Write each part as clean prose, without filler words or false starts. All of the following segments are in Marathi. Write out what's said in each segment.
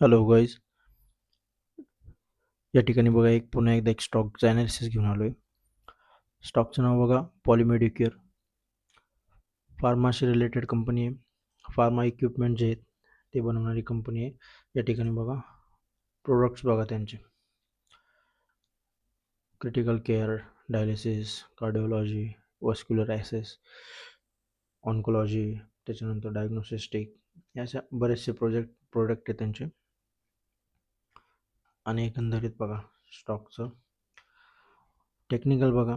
Hello guys. या ठिकाणी बघा पुन्हा एकदा एक स्टॉकचा ॲनालिसिस घेऊन आलो आहे. स्टॉकचं नाव बघा पॉलिमेडिक्युअर. फार्माशी रिलेटेड कंपनी आहे. फार्मा इक्विपमेंट जे आहेत ते बनवणारी कंपनी आहे. या ठिकाणी बघा प्रोडक्ट्स बघा त्यांचे critical care, dialysis, cardiology, vascular assess, oncology, त्याच्यानंतर डायग्नोस्टिक, या अशा बरेचसे प्रोडक्ट आहेत त्यांचे. आणि एकंदरीत बघा स्टॉकचं टेक्निकल बघा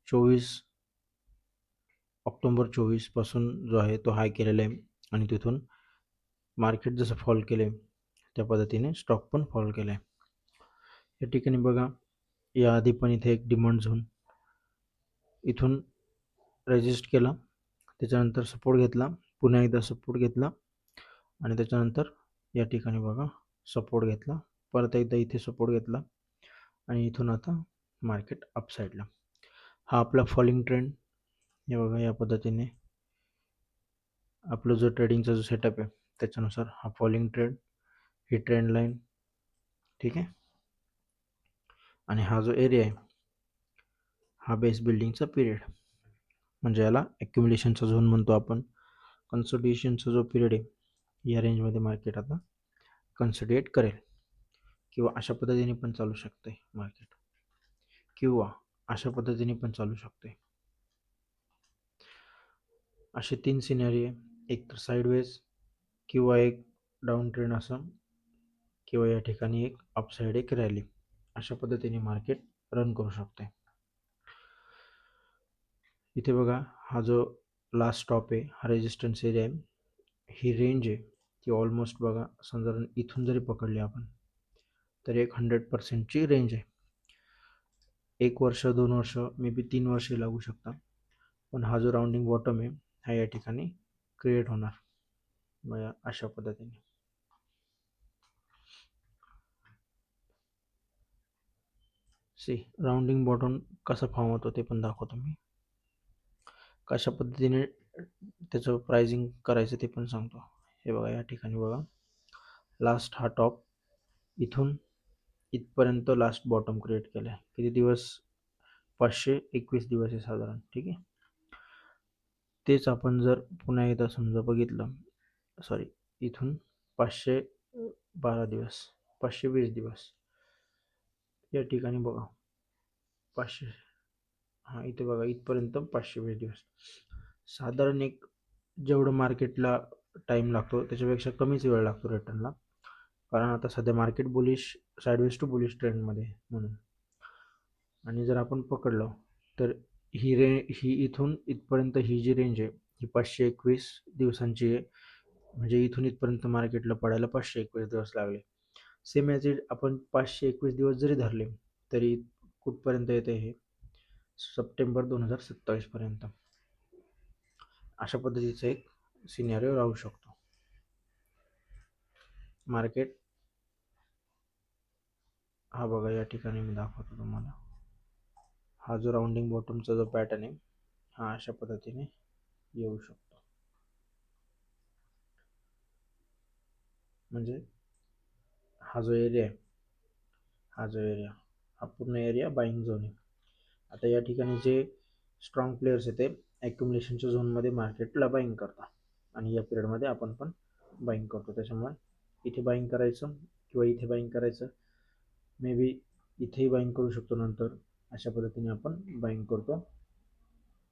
24 ऑक्टोबर 24 पासून जो आहे तो हाय केलेला आहे आणि तिथून मार्केट जसं फॉल केले त्या पद्धतीने स्टॉक पण फॉल केला आहे. या ठिकाणी बघा या आधी पण इथे एक डिमांड झोन इथून रेजिस्ट केला, त्याच्यानंतर सपोर्ट घेतला, पुन्हा एकदा सपोर्ट घेतला आणि त्याच्यानंतर या ठिकाणी बघा सपोर्ट घेतला, परत एकदा इथे सपोर्ट घेतला आणि इथून आता मार्केट अपसाईडला. हा आपला फॉलिंग ट्रेंड. हे बघा या पद्धतीने आपलं जो ट्रेडिंगचा जो सेटअप आहे त्याच्यानुसार हा फॉलिंग ट्रेंड, ही ट्रेंड लाईन, ठीक आहे. आणि हा जो एरिया आहे हा बेस बिल्डिंगचा पिरियड, म्हणजे याला ॲक्युम्युलेशनचा झोन म्हणतो आपण. कन्सोलिडेशनचा जो पिरियड आहे या रेंजमध्ये मार्केट आता कन्सोलिडेट करेल, किंवा अशा पद्धतीने पण चालू शकते मार्केट, किंवा अशा पद्धतीने पण चालू शकते. असे 3 सिनेरियो आहे, एक तर साईडवेज, किंवा एक डाऊन ट्रेंड असं, किंवा या ठिकाणी एक अपसाईड एक रॅली. अशा पद्धतीने मार्केट रन करू शकते. इथे बघा हा जो लास्ट स्टॉप आहे हा रेजिस्टन्स एरिया आहे. ही रेंज आहे ती ऑलमोस्ट बघा समजा इथून जरी पकडली आपण तर एक 100%ची रेंज आहे. 1 वर्ष, 2 वर्ष, मे बी 3 वर्षे लागू शकतात, पण हा जो राउंडिंग बॉटम आहे हा या ठिकाणी क्रिएट होणार. मग अशा पद्धतीने राउंडिंग बॉटम कसा फॉर्म होतो ते पण दाखवतो मी, कशा पद्धतीने त्याचं प्राइसिंग करायचं ते पण सांगतो. हे बघा या ठिकाणी बघा लास्ट हा टॉप इथून इथपर्यंत लास्ट बॉटम क्रिएट केलं आहे. किती दिवस? 521 दिवस आहे साधारण, ठीक आहे. तेच आपण जर पुन्हा एकदा समजा बघितलं, सॉरी, इथून 512 दिवस, 520 दिवस या ठिकाणी बघा 500, हां इथे बघा इथपर्यंत 520 दिवस. साधारण एक जेवढं मार्केटला टाईम लागतो त्याच्यापेक्षा कमीच वेळ लागतो रिटर्नला, कारण आता सध्या market bullish, sideways to bullish ट्रेंडमध्ये म्हणून. आणि जर आपण पकडलं तर ही इथून इथपर्यंत ही जी रेंज आहे ही 521 दिवसांची आहे, म्हणजे इथून इथपर्यंत मार्केटला पडायला 521 दिवस लागले. सेम ॲज इट आपण 521 दिवस जरी धरले तरी कुठपर्यंत येते हे सप्टेंबर 2027 पर्यंत. अशा पद्धतीचा एक सिनेरिओ राहू शकतो. मार्केट हा बघा या ठिकाणी मी दाखवतो तुम्हाला, हा जो राउंडिंग बॉटमचा जो पॅटर्न आहे हा अशा पद्धतीने येऊ शकतो. म्हणजे हा जो एरिया आहे, हा पूर्ण एरिया बाईंग झोन आहे. आता या ठिकाणी जे स्ट्रॉंग प्लेयर्स आहेत ते ॲक्युम्युलेशनच्या झोनमध्ये मार्केटला बाईंग करतात आणि या पिरियडमध्ये आपण पण बाईंग करतो. त्याच्यामुळे इथे बाईंग करायचं किंवा इथे बाईंग करायचं, मे बी इथेही बाईंग करू शकतो नंतर. अशा पद्धतीने आपण बाईंग करतो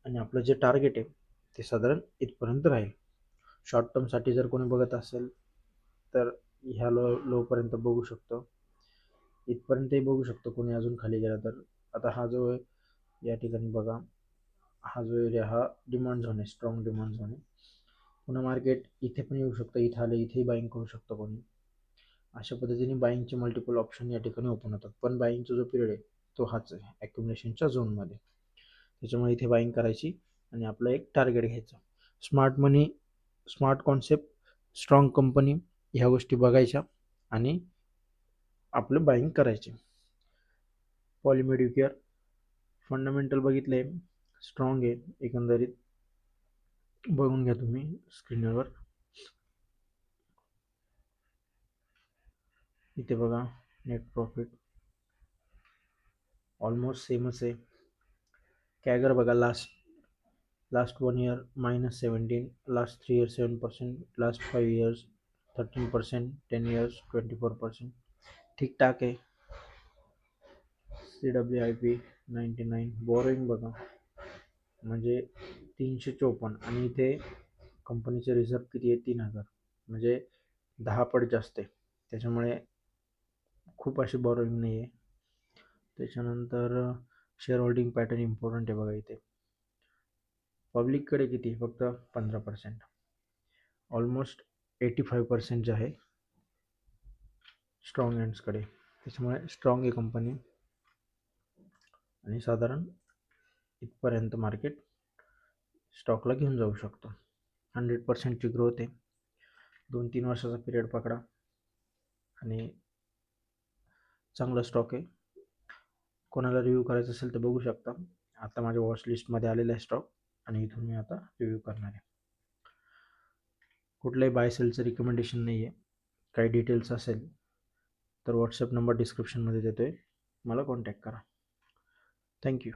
आणि आपलं जे टार्गेट आहे ते साधारण इथपर्यंत राहील. शॉर्ट टर्मसाठी जर कोणी बघत असेल तर ह्या लोपर्यंत बघू शकतो, इथपर्यंतही बघू शकतो कोणी अजून खाली गेला तर. आता हा जो या ठिकाणी बघा हा जो एरिया हा डिमांड झोन आहे, स्ट्रॉंग डिमांड झोन आहे. पुन्हा मार्केट इथे पण येऊ शकतं, इथे आलं इथेही बाईंग करू शकतो कोणी. अशा पद्धतीने बाईंगचे मल्टिपल ऑप्शन या ठिकाणी ओपन होतात, पण बाईंगचा जो पिरियड आहे तो हाच आहे ॲक्युम्युलेशनच्या झोनमध्ये. त्याच्यामुळे इथे बाईंग करायची आणि आपलं एक टार्गेट घ्यायचं. स्मार्ट मनी, स्मार्ट कॉन्सेप्ट, स्ट्रॉंग कंपनी, ह्या गोष्टी बघायच्या आणि आपलं बाईंग करायचे. पॉलिमेडिक्युअर फंडामेंटल बघितले, स्ट्रॉंग आहे एकंदरीत, बघून घ्या तुम्ही स्क्रीनवर. इथे बघा नेट प्रॉफिट ऑलमोस्ट सेमच आहे. कॅगर बघा last 1 year -17, last 3 years 7%, last 5 years 13%, 10 years 24%. ठीकठाक आहे. CWIP 99. बोरोइंग बघा म्हणजे 354 आणि इथे कंपनीचे रिझर्व किती आहे 3000 म्हणजे 10 पट जास्त आहे. त्याच्यामुळे खूप अशी बोरोइंग नाही आहे. त्याच्यानंतर शेअर होल्डिंग पॅटर्न इम्पॉर्टंट आहे बघा इथे. पब्लिककडे किती फक्त 15%. ऑलमोस्ट 85% जे आहे स्ट्रॉंग हँड्सकडे. त्याच्यामुळे स्ट्रॉंग आहे कंपनी आणि साधारण इथपर्यंत मार्केट स्टॉकला घेऊन जाऊ शकतो. 100%ची ग्रोथ आहे. 2-3 वर्षाचा पिरियड पकडा आणि चांगला स्टॉक आहे. कोणाला रिव्ह्यू करायचं असेल तर बघू शकता. आता माझ्या वॉच लिस्टमध्ये आलेला आहे स्टॉक आणि इथून मी आता रिव्ह्यू करणार आहे. कुठल्याही बाय सेलचं रिकमेंडेशन नाही आहे. काही डिटेल्स असेल तर व्हॉट्सअप नंबर डिस्क्रिप्शनमध्ये देतो आहे, मला कॉन्टॅक्ट करा. थँक्यू.